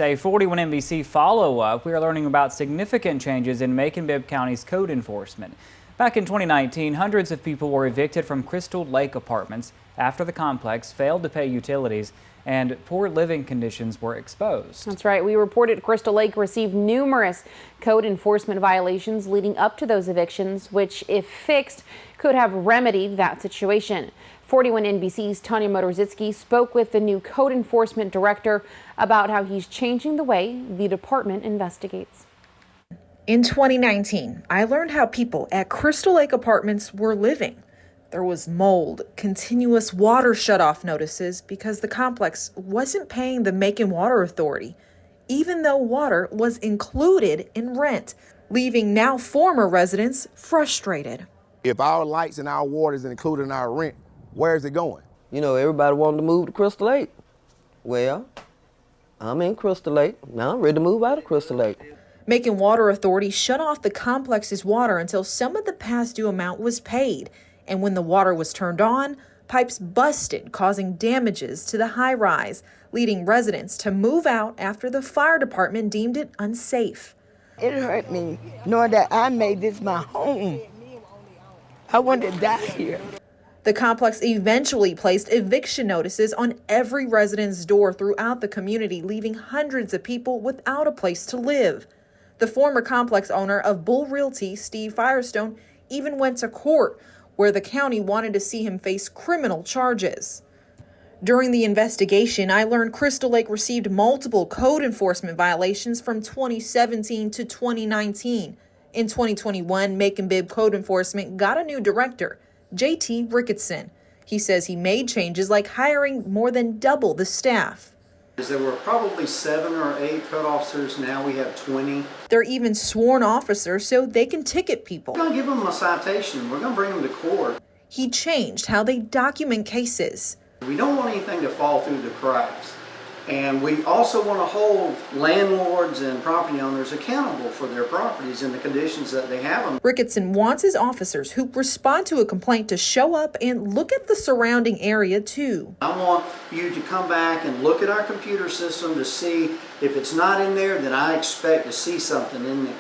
A 41 NBC follow-up, we are learning about significant changes in Macon-Bibb County's code enforcement. Back in 2019, hundreds of people were evicted from Crystal Lake apartments after the complex failed to pay utilities and poor living conditions were exposed. That's right. We reported Crystal Lake received numerous code enforcement violations leading up to those evictions, which, if fixed, could have remedied that situation. 41 NBC's Tanya Motorzitsky spoke with the new code enforcement director about how he's changing the way the department investigates. In 2019, I learned how people at Crystal Lake apartments were living. There was mold, continuous water shutoff notices because the complex wasn't paying the Macon Water Authority, even though water was included in rent, leaving now former residents frustrated. If our lights and our water is included in our rent, where's it going? You know, everybody wanted to move to Crystal Lake. Well, I'm in Crystal Lake. Now I'm ready to move out of Crystal Lake. Macon Water Authority shut off the complex's water until some of the past due amount was paid. And when the water was turned on, pipes busted, causing damages to the high-rise, leading residents to move out after the fire department deemed it unsafe. It hurt me knowing that I made this my home. I wanted to die here. The complex eventually placed eviction notices on every resident's door throughout the community, leaving hundreds of people without a place to live. The former complex owner of Bull Realty, Steve Firestone, even went to court, where the county wanted to see him face criminal charges. During the investigation, I learned Crystal Lake received multiple code enforcement violations from 2017 to 2019. In 2021, Macon-Bibb Code Enforcement got a new director, J.T. Ricketson. He says he made changes like hiring more than double the staff. There were probably 7 or 8 code officers. Now we have 20. They're even sworn officers so they can ticket people. We're going to give them a citation. We're going to bring them to court. He changed how they document cases. We don't want anything to fall through the cracks. And we also want to hold landlords and property owners accountable for their properties and the conditions that they have them. Ricketson wants his officers who respond to a complaint to show up and look at the surrounding area too. I want you to come back and look at our computer system to see if it's not in there, then I expect to see something in there.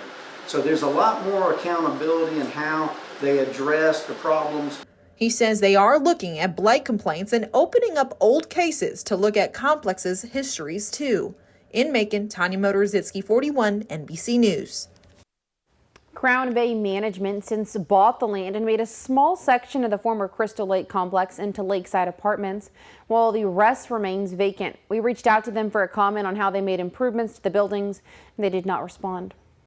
So there's a lot more accountability in how they address the problems. He says they are looking at blight complaints and opening up old cases to look at complexes' histories too. In Macon, Tanya Motorzitsky, 41 NBC News. Crown Bay Management since bought the land and made a small section of the former Crystal Lake complex into lakeside apartments, while the rest remains vacant. We reached out to them for a comment on how they made improvements to the buildings, and they did not respond.